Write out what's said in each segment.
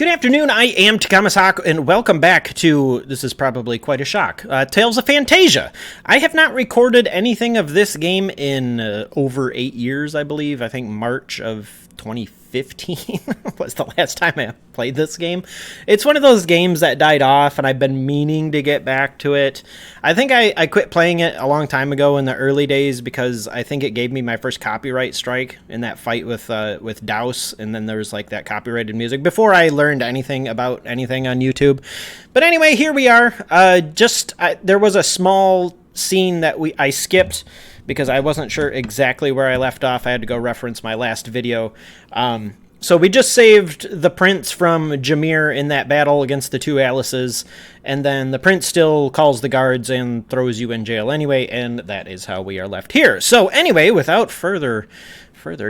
Good afternoon, I am Takamasaku, and welcome back to, this is probably quite a shock, Tales of Phantasia. I have not recorded anything of this game in over 8 years, I believe. I think March of 2015 was the last time I played this game. It's one of those games that died off, and I've been meaning to get back to it. I think I quit playing it a long time ago in the early days because I think it gave me my first copyright strike in that fight with Douse, and then there was like that copyrighted music before I learned anything about anything on YouTube. But anyway, here we are. There was a small scene that I skipped because I wasn't sure exactly where I left off. I had to go reference my last video. So we just saved the prince from Jameer in that battle against the two Alices, and then the prince still calls the guards and throws you in jail anyway, and that is how we are left here. So anyway, without further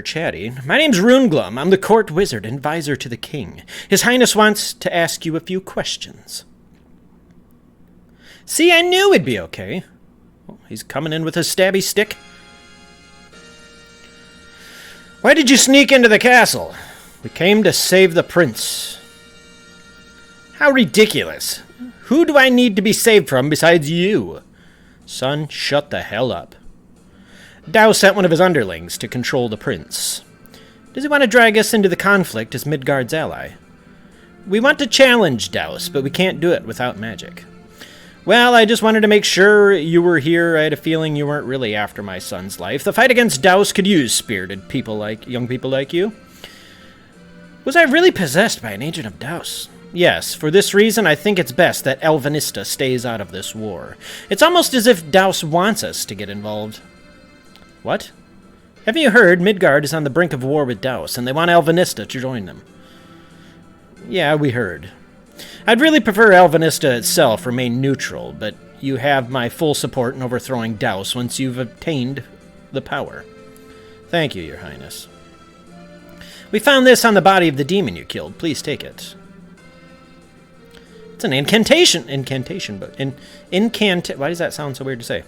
chatting, my name's Runeglum. I'm the court wizard and advisor to the king. His Highness wants to ask you a few questions. See, I knew it'd be okay. Oh, he's coming in with his stabby stick. Why did you sneak into the castle? We came to save the prince. How ridiculous. Who do I need to be saved from besides you? Son, shut the hell up. Dao sent one of his underlings to control the prince. Does he want to drag us into the conflict as Midgard's ally? We want to challenge Daus, but we can't do it without magic. Well, I just wanted to make sure you were here. I had a feeling you weren't really after my son's life. The fight against Daus could use spirited young people like you. Was I really possessed by an agent of Daus? Yes, for this reason I think it's best that Elvanista stays out of this war. It's almost as if Daus wants us to get involved. What? Haven't you heard? Midgard is on the brink of war with Daus, and they want Elvanista to join them. Yeah, we heard. I'd really prefer Elvanista itself remain neutral, but you have my full support in overthrowing Daus once you've obtained the power. Thank you, Your Highness. We found this on the body of the demon you killed. Please take it. It's an incantation. Why does that sound so weird to say?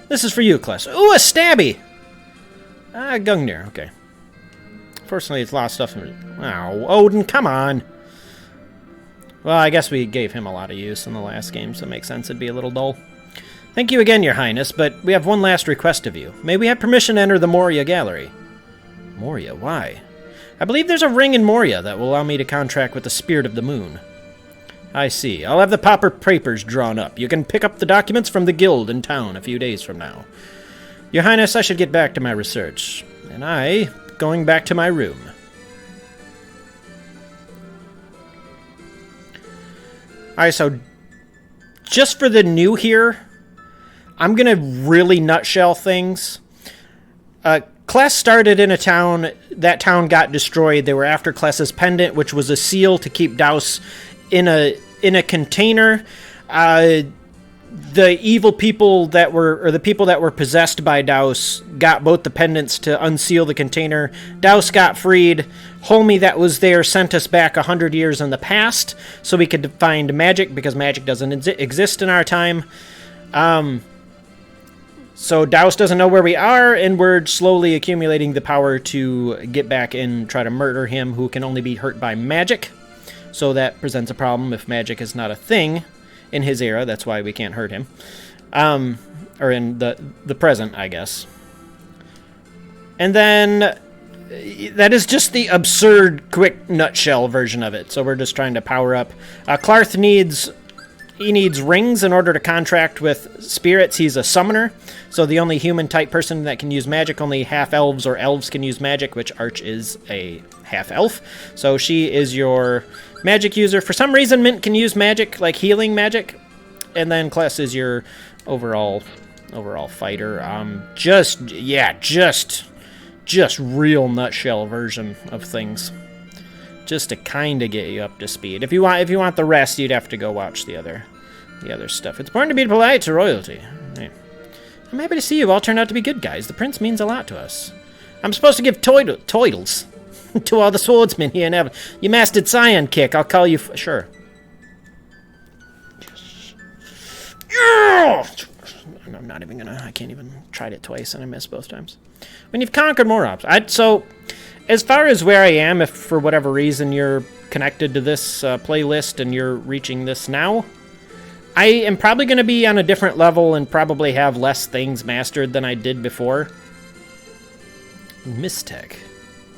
This is for you, Kless. Ooh, a stabby! Gungnir, okay. Fortunately, it's lost stuff. Oh, Odin, come on! Well, I guess we gave him a lot of use in the last game, so it makes sense it'd be a little dull. Thank you again, Your Highness, but we have one last request of you. May we have permission to enter the Moria Gallery? Moria? Why? I believe there's a ring in Moria that will allow me to contract with the Spirit of the Moon. I see. I'll have the proper papers drawn up. You can pick up the documents from the guild in town a few days from now. Your Highness, I should get back to my research. And going back to my room. Alright, so just for the new here, I'm going to really nutshell things. Kless started in a town. That town got destroyed. They were after Kless's pendant, which was a seal to keep Daus in a container. The evil people the people that were possessed by Daus got both the pendants to unseal the container. Daus got freed. Homie that was there sent us back 100 years in the past so we could find magic, because magic doesn't exist in our time. So Daus doesn't know where we are, and we're slowly accumulating the power to get back and try to murder him, who can only be hurt by magic. So that presents a problem if magic is not a thing in his era. That's why we can't hurt him. Or in the present, I guess. And then that is just the absurd, quick nutshell version of it. So we're just trying to power up. Clarth needs rings in order to contract with spirits. He's a summoner, so the only human-type person that can use magic, only half-elves or elves can use magic, which Arch is a half-elf. So she is your magic user. For some reason, Mint can use magic, like healing magic, and then Kless is your overall fighter. Just real nutshell version of things, just to kind of get you up to speed. If you want the rest, you'd have to go watch the other stuff. It's important to be polite to royalty. Right. I'm happy to see you all turn out to be good guys. The prince means a lot to us. I'm supposed to give toidles to all the swordsmen here and ever. You mastered Scion kick. I'll call you sure. I'm not even gonna. I can't even. Tried it twice and I missed both times. When you've conquered more ops, so as far as where I am, if for whatever reason you're connected to this playlist and you're reaching this now, I am probably going to be on a different level and probably have less things mastered than I did before. Mystech.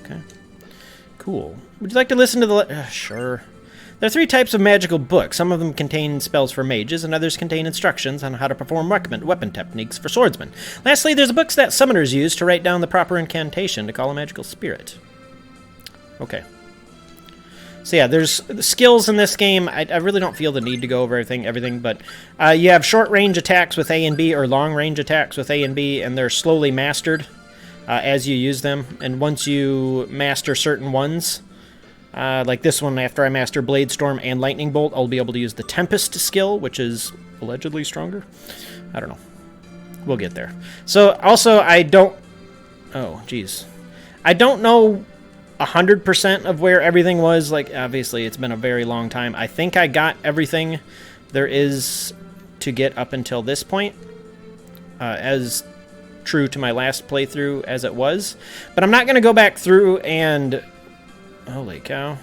Okay. Cool. Would you like to listen to the... sure. There are 3 types of magical books. Some of them contain spells for mages, and others contain instructions on how to perform weapon techniques for swordsmen. Lastly, there's books that summoners use to write down the proper incantation to call a magical spirit. Okay. So yeah, there's skills in this game. I really don't feel the need to go over everything, but you have short-range attacks with A and B, or long-range attacks with A and B, and they're slowly mastered as you use them. And once you master certain ones... like this one, after I master Blade Storm and Lightning Bolt, I'll be able to use the Tempest skill, which is allegedly stronger. I don't know. We'll get there. So, also, I don't... Oh, geez. I don't know 100% of where everything was. Like, obviously, it's been a very long time. I think I got everything there is to get up until this point, as true to my last playthrough as it was. But I'm not going to go back through and... Holy cow.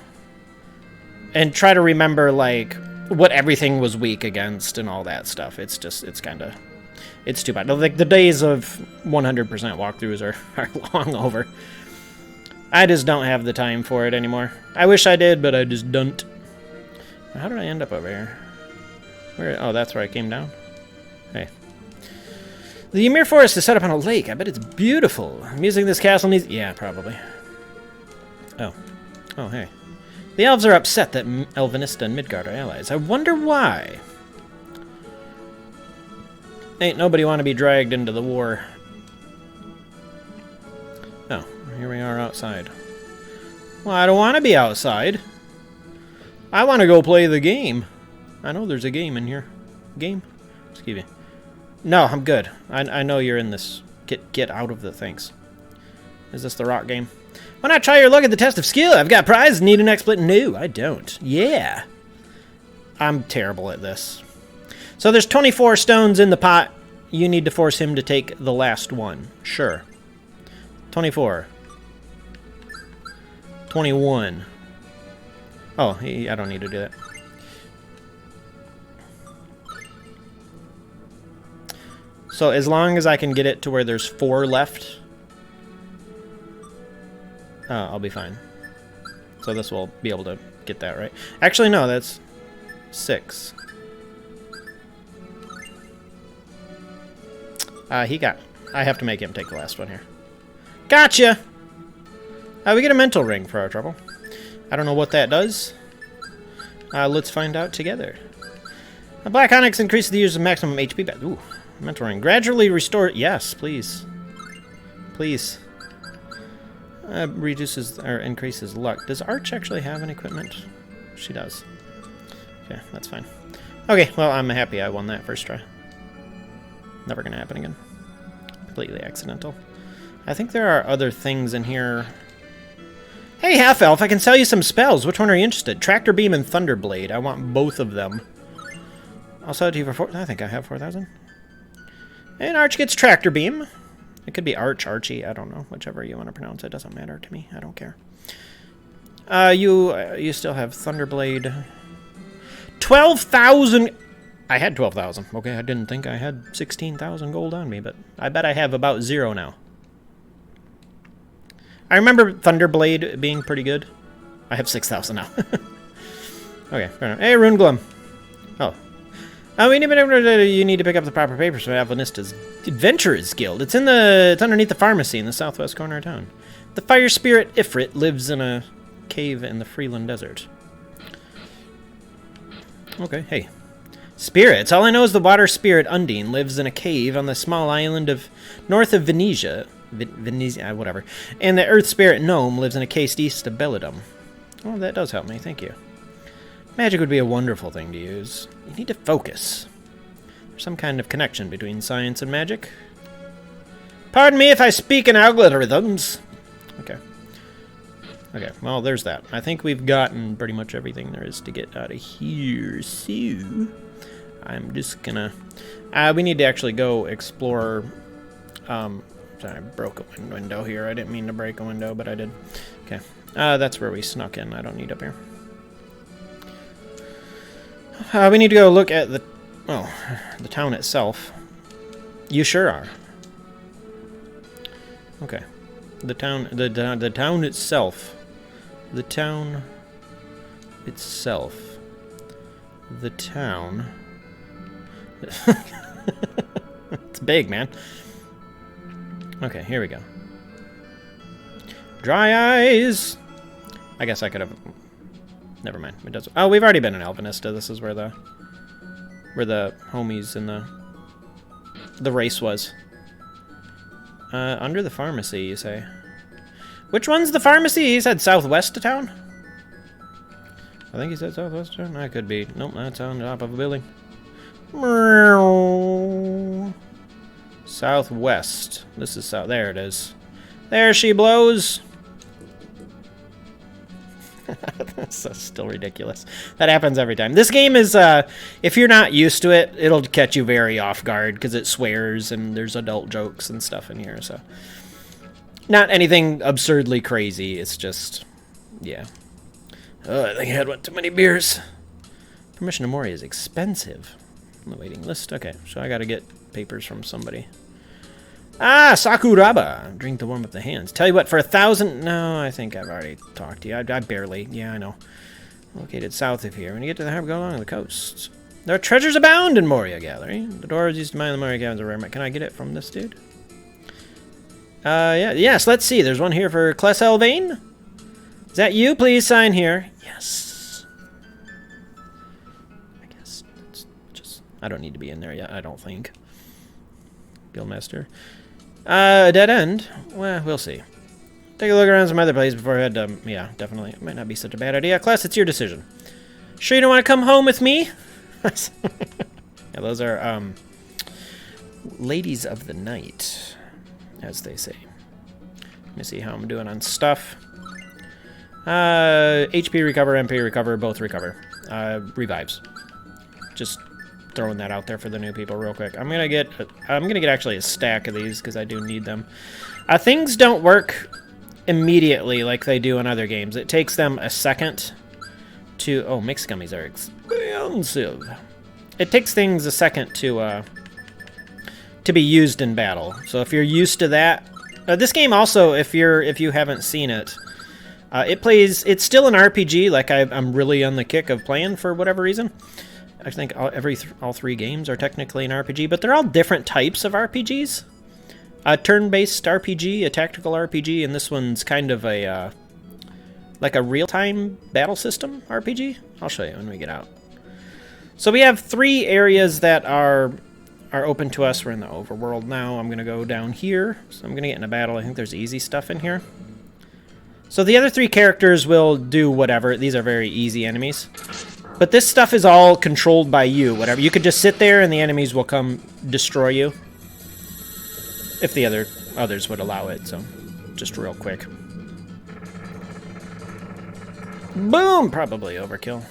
And try to remember, like, what everything was weak against and all that stuff. It's just, it's kind of, it's too bad. Like, the days of 100% walkthroughs are long over. I just don't have the time for it anymore. I wish I did, but I just don't. How did I end up over here? Where? Oh, that's where I came down. Hey. The Ymir Forest is set up on a lake. I bet it's beautiful. I'm using this castle needs... Yeah, probably. Oh. Oh, hey. The elves are upset that Elvenista and Midgard are allies. I wonder why. Ain't nobody want to be dragged into the war. Oh, here we are outside. Well, I don't want to be outside. I want to go play the game. I know there's a game in here. Game? Excuse me. No, I'm good. I know you're in this. Get out of the things. Is this the rock game? Why not try your luck at the test of skill? I've got prizes, need an exploit. No, I don't. Yeah. I'm terrible at this. So there's 24 stones in the pot. You need to force him to take the last one. Sure. 24. 21. Oh, I don't need to do that. So as long as I can get it to where there's 4 left... I'll be fine. So this will be able to get that right. Actually, no, that's 6. I have to make him take the last one here. Gotcha! We get a mental ring for our trouble. I don't know what that does. Let's find out together. A black onyx increases the user's maximum HP back. Ooh, mental ring. Gradually restore... Yes, please. Please. Reduces or increases luck. Does Arch actually have an equipment? She does. Okay, that's fine. Okay, well, I'm happy I won that first try. Never gonna happen again. Completely accidental. I think there are other things in here. Hey, half-elf, I can sell you some spells. Which one are you interested? Tractor Beam and Thunderblade. I want both of them. I'll sell it to you for 4... I think I have 4,000. And Arch gets Tractor Beam. It could be Arch, Archie, I don't know. Whichever you want to pronounce it doesn't matter to me. I don't care. You still have Thunderblade. 12,000... I had 12,000. Okay, I didn't think I had 16,000 gold on me, but I bet I have about 0 now. I remember Thunderblade being pretty good. I have 6,000 now. Okay, fair enough. Hey, Rune Glum. Oh. You need to pick up the proper papers from Avanista's Adventurers Guild. It's underneath the pharmacy in the southwest corner of town. The fire spirit Ifrit lives in a cave in the Freeland Desert. Okay, hey. Spirits. All I know is the water spirit Undine lives in a cave on the small island of north of Venetia. Venetia, whatever. And the earth spirit Gnome lives in a cave east of Belladum. Oh, that does help me. Thank you. Magic would be a wonderful thing to use. You need to focus. There's some kind of connection between science and magic. Pardon me if I speak in algorithms. Okay. Okay, well, there's that. I think we've gotten pretty much everything there is to get out of here, so... I'm just gonna... we need to actually go explore... sorry, I broke a window here. I didn't mean to break a window, but I did. Okay. That's where we snuck in. I don't need up here. We need to go look at the town itself. You sure are. Okay. The town itself. The town itself. The town. It's big, man. Okay, here we go. Dry eyes. I guess I could have. Never mind. It doesn't. Oh, we've already been in Alvinista. This is where the homies and the race was. Under the pharmacy, you say? Which one's the pharmacy? He said southwest of town? I think he said southwest of town. That could be. Nope, that's on top of a building. Southwest. This is south. There it is. There she blows. That's still ridiculous. That happens every time. This game is, if you're not used to it, it'll catch you very off guard because it swears and there's adult jokes and stuff in here. So, not anything absurdly crazy. It's just, yeah. Oh, I think I had one too many beers. Permission to Mori is expensive. On the waiting list. Okay, so I gotta get papers from somebody. Ah, Sakuraba. Drink to warm up the hands. Tell you what, for 1,000... No, I think I've already talked to you. I barely... Yeah, I know. Located south of here. When you get to the harbor, go along the coast. There are treasures abound in Moria Gallery. The dwarves used to mine the Moria Caverns are rare. Can I get it from this dude? Yeah. Yes, let's see. There's one here for Kless Elvain. Is that you? Please sign here. Yes. I guess it's just... I don't need to be in there yet, I don't think. Guildmaster. Dead end? Well, we'll see. Take a look around some other places before I head to... Yeah, definitely. It might not be such a bad idea. Class, it's your decision. Sure you don't want to come home with me? Yeah, those are, ladies of the night, as they say. Let me see how I'm doing on stuff. HP recover, MP recover, both recover. Revives. Just throwing that out there for the new people real quick. I'm gonna get actually a stack of these because I do need them. Things don't work immediately like they do in other games. It takes them a second to... Oh, mixed gummies are expensive. It takes things a second to be used in battle. So if you're used to that... this game also, if you haven't seen it, it's still an RPG, like I'm really on the kick of playing for whatever reason. I think all three games are technically an RPG, but they're all different types of RPGs. A turn-based RPG, a tactical RPG, and this one's kind of a like a real-time battle system RPG. I'll show you when we get out. So we have 3 areas that are open to us. We're in the overworld now. I'm gonna go down here, so I'm gonna get in a battle. I think there's easy stuff in here. So the other 3 characters will do whatever. These are very easy enemies. But this stuff is all controlled by you. Whatever. You could just sit there and the enemies will come destroy you. If the others would allow it. So, just real quick. Boom! Probably overkill.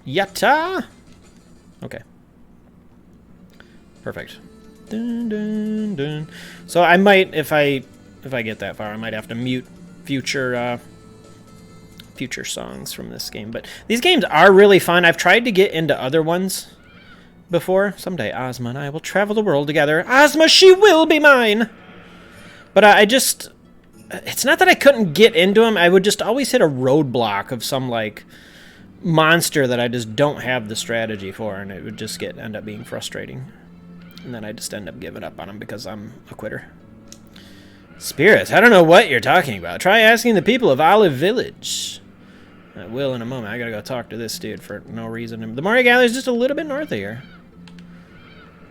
Yatta! Okay. Perfect. Dun, dun, dun. So I might, if I get that far, I might have to mute future songs from this game. But these games are really fun. I've tried to get into other ones before. Someday Ozma and I will travel the world together. Ozma, she will be mine! But it's not that I couldn't get into them. I would just always hit a roadblock of some, like, monster that I just don't have the strategy for, and it would just end up being frustrating. And then I just end up giving up on them because I'm a quitter. Spirits, I don't know what you're talking about. Try asking the people of Olive Village. I will in a moment. I gotta go talk to this dude for no reason. The Moria Gallery is just a little bit north of here.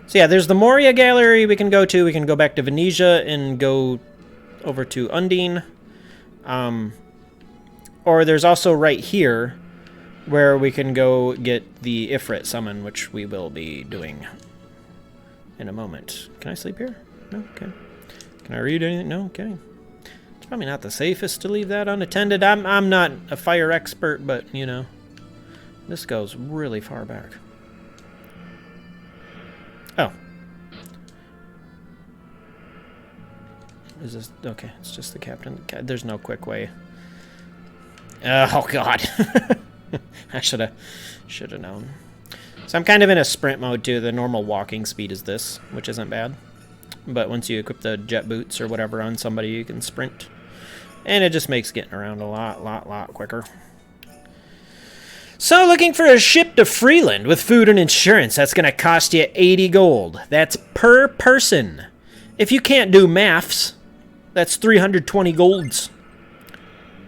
So yeah, there's the Moria Gallery we can go to. We can go back to Venetia and go over to Undine. Or there's also right here where we can go get the Ifrit summon, which we will be doing in a moment. Can I sleep here? No? Okay. Can I read anything? No? Okay. It's probably not the safest to leave that unattended. I'm not a fire expert, but, you know, this goes really far back. Oh. Is this... Okay, it's just the captain. There's no quick way. Oh, God. I should have known. So I'm kind of in a sprint mode too. The normal walking speed is this, which isn't bad. But once you equip the jet boots or whatever on somebody, you can sprint. And it just makes getting around a lot quicker. So looking for a ship to Freeland with food and insurance. That's going to cost you 80 gold. That's per person. If you can't do maths, that's 320 golds.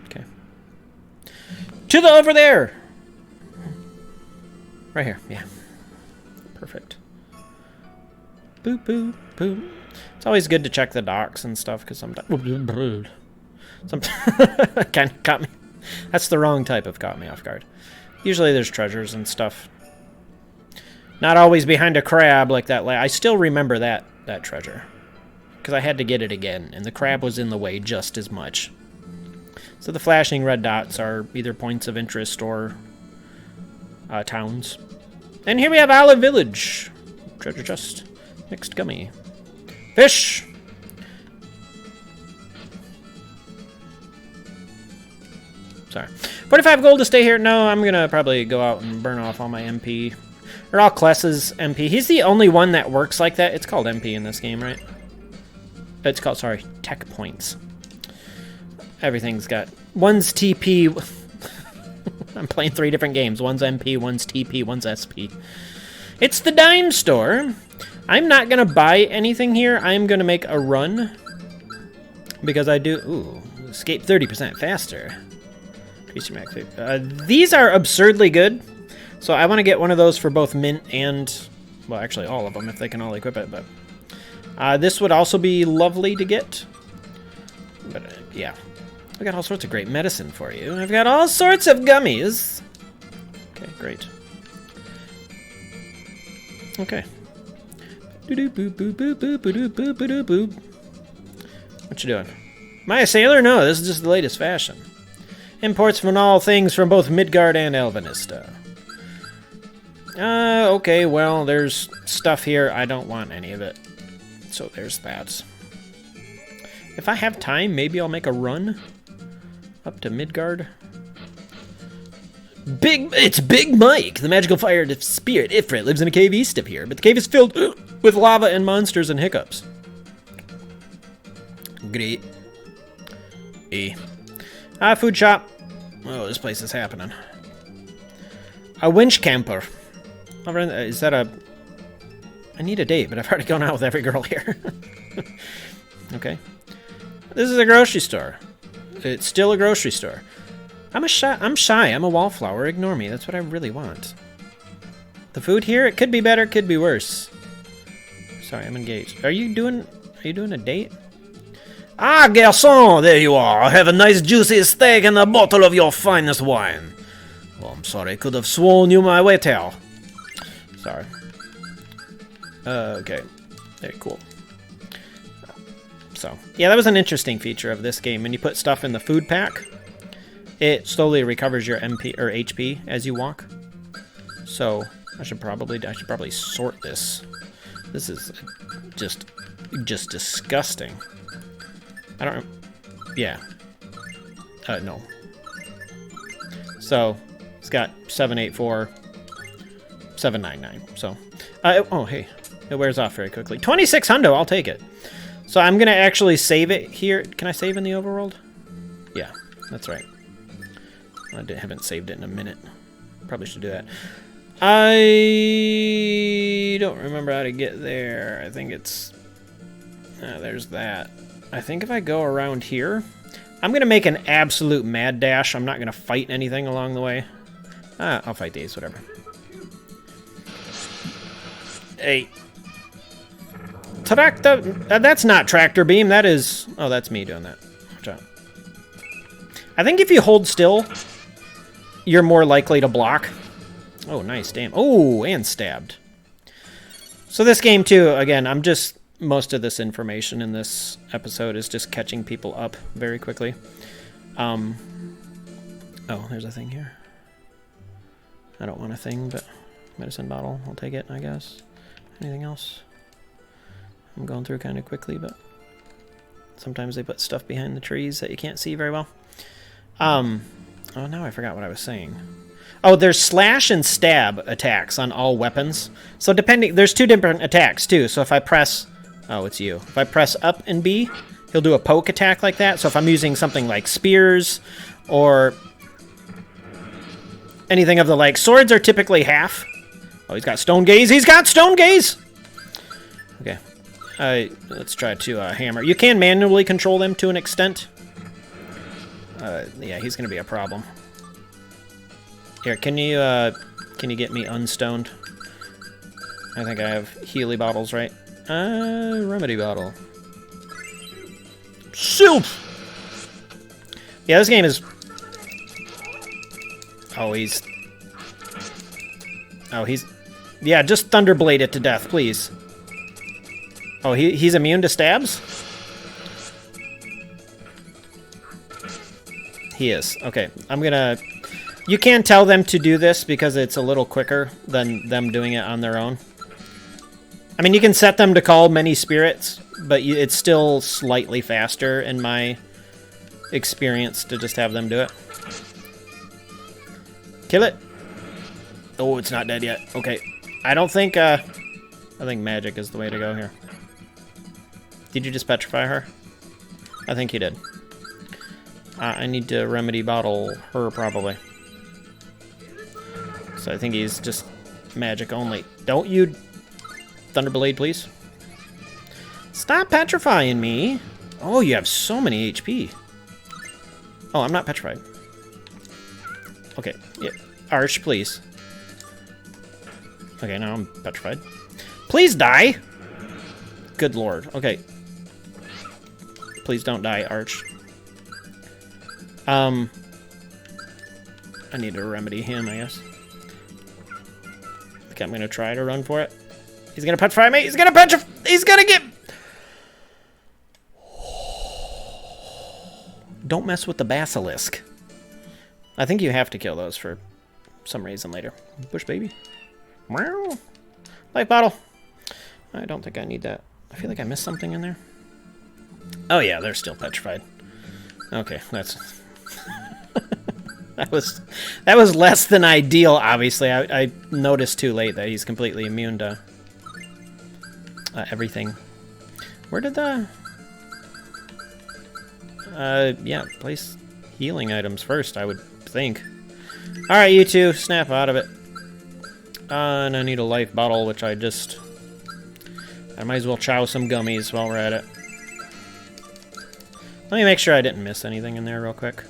Okay. To the over there. Right here, yeah. Perfect. Boop, boop, boop. It's always good to check the docks and stuff, because sometimes... kind of caught me. That's the wrong type of caught me off guard. Usually there's treasures and stuff. Not always behind a crab like that. I still remember that treasure. Because I had to get it again, and the crab was in the way just as much. So the flashing red dots are either points of interest or towns. And here we have Olive Village. Treasure chest. Mixed gummy. Fish! Sorry. 45 gold to stay here. No, I'm going to probably go out and burn off all my MP. Or all Kless's MP. He's the only one that works like that. It's called MP in this game, right? It's called, sorry, tech points. Everything's got... One's TP... I'm playing 3 different games. One's MP, one's TP, one's SP. It's the dime store. I'm not going to buy anything here. I'm going to make a run. Because I do... Ooh, escape 30% faster. Increase your max. These are absurdly good. So I want to get one of those for both mint and... Well, actually all of them if they can all equip it. But this would also be lovely to get. But yeah. I got all sorts of great medicine for you. I've got all sorts of gummies. Okay, great. Okay. What you doing? Am I a sailor? No, this is just the latest fashion. Imports from all things from both Midgard and Elvenista. Okay, well, there's stuff here. I don't want any of it. So there's that. If I have time, maybe I'll make a run up to Midgard. It's Big Mike, the magical fire spirit Ifrit lives in a cave east of here, but the cave is filled with lava and monsters and hiccups. Great. Food shop. Oh, this place is happening. A winch camper. Is that a... I need a date, but I've already gone out with every girl here. Okay. This is a grocery store. It's still a grocery store. I'm shy. I'm a wallflower. Ignore me. That's what I really want. The food here, it could be better, could be worse. Sorry, I'm engaged. Are you doing a date? Ah, garçon, there you are. I have a nice juicy steak and a bottle of your finest wine. Oh, I'm sorry. I could have sworn you my waiter. Sorry. Okay. Very cool. So, yeah, that was an interesting feature of this game. When you put stuff in the food pack, it slowly recovers your MP or HP as you walk. So, I should probably sort this. This is just disgusting. I don't... Yeah. No. So, it's got 784, 799. So, oh, hey. It wears off very quickly. 26 hundo, I'll take it. So I'm going to actually save it here. Can I save in the overworld? Yeah, that's right. I haven't saved it in a minute. Probably should do that. I don't remember how to get there. I think it's... there's that. I think if I go around here... I'm going to make an absolute mad dash. I'm not going to fight anything along the way. I'll fight these, whatever. Hey. Tractor... that's not tractor beam. That is... Oh, that's me doing that. Watch out. I think if you hold still, you're more likely to block. Oh, nice. Damn. Oh, and stabbed. So this game, too, again, I'm just... Most of this information in this episode is just catching people up very quickly. Oh, there's a thing here. I don't want a thing, but medicine bottle. I'll take it, I guess. Anything else? I'm going through kind of quickly, but sometimes they put stuff behind the trees that you can't see very well. Oh, now I forgot what I was saying. Oh, there's slash and stab attacks on all weapons. So depending, there's 2 different attacks too. So if I press, oh, it's you. If I press up and B, he'll do a poke attack like that. So if I'm using something like spears or anything of the like, swords are typically half. Oh, he's got stone gaze. He's got stone gaze. Okay, let's try to hammer. You can manually control them to an extent. Yeah, he's gonna be a problem. Here, can you get me unstoned? I think I have Healy bottles, right? Remedy bottle. Soup! Yeah, this game is... Oh, he's... Yeah, just Thunderblade it to death, please. Oh, he's immune to stabs? He is. Okay, I'm gonna... You can tell them to do this because it's a little quicker than them doing it on their own. I mean, you can set them to call many spirits, but it's still slightly faster in my experience to just have them do it. Kill it. Oh, it's not dead yet. Okay. I don't think, I think magic is the way to go here. Did you just petrify her? I think you did. I need to remedy bottle her, probably. So I think he's just magic only. Don't you... Thunderblade, please. Stop petrifying me. Oh, you have so many HP. Oh, I'm not petrified. Okay. Yeah. Arch, please. Okay, now I'm petrified. Please die! Good lord. Okay. Please don't die, Arch. I need to remedy him, I guess. Okay, I'm gonna try to run for it. He's gonna petrify me! He's gonna petrify! He's gonna get... Don't mess with the basilisk. I think you have to kill those for some reason later. Push, baby. Meow. Life bottle. I don't think I need that. I feel like I missed something in there. Oh yeah, they're still petrified. Okay, that's... that was less than ideal, obviously. I noticed too late that he's completely immune to everything. Where did the... yeah, place healing items first, I would think. Alright, you two, snap out of it. And I need a life bottle, which I might as well chow some gummies while we're at it. Let me make sure I didn't miss anything in there real quick.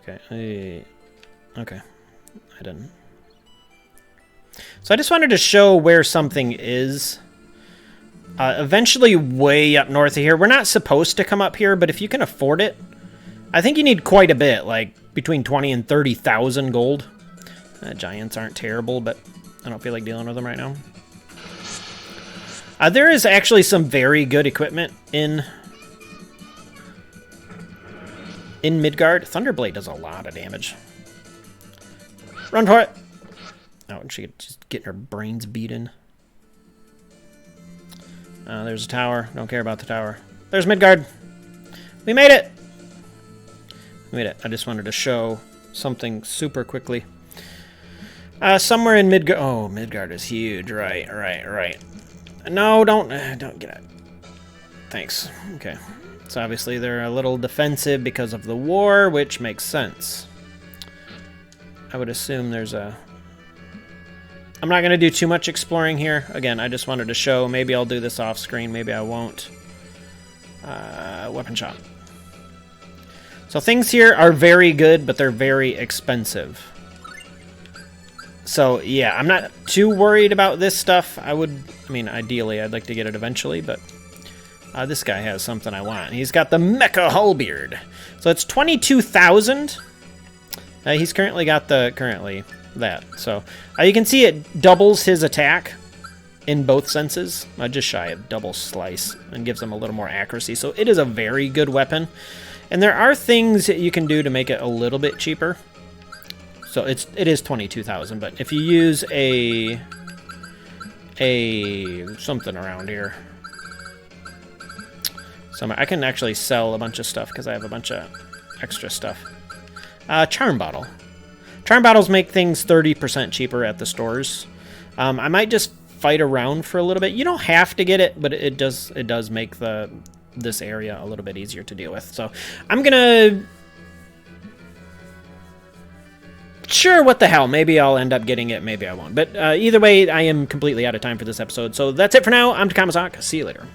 Okay, okay, I didn't. So I just wanted to show where something is. Eventually way up north of here. We're not supposed to come up here, but if you can afford it, I think you need quite a bit, like between 20 and 30,000 gold. Giants aren't terrible, but I don't feel like dealing with them right now. There is actually some very good equipment in Midgard. Thunderblade does a lot of damage. Run for it! Oh, and she's just getting her brains beaten. There's a tower. Don't care about the tower. There's Midgard. We made it! We made it. I just wanted to show something super quickly. Somewhere in Midgard... Oh, Midgard is huge. Right. No, don't get it. Thanks. Okay. So obviously they're a little defensive because of the war, which makes sense. I would assume there's a... I'm not going to do too much exploring here. Again, I just wanted to show. Maybe I'll do this off screen. Maybe I won't. Weapon shop. So things here are very good, but they're very expensive. So, yeah, I'm not too worried about this stuff. I mean, ideally, I'd like to get it eventually, but this guy has something I want. He's got the Mecha Hullbeard. So it's 22,000. He's currently got that. So you can see it doubles his attack in both senses. Just shy of double slice and gives him a little more accuracy. So it is a very good weapon. And there are things that you can do to make it a little bit cheaper. So it is 22,000, but if you use a something around here, I can actually sell a bunch of stuff because I have a bunch of extra stuff. Charm Bottle. Charm Bottles make things 30% cheaper at the stores. I might just fight around for a little bit. You don't have to get it, but it does make this area a little bit easier to deal with. So I'm gonna... Sure, what the hell. Maybe I'll end up getting it, maybe I won't. But either way, I am completely out of time for this episode. So that's it for now. I'm Takamasaka. See you later.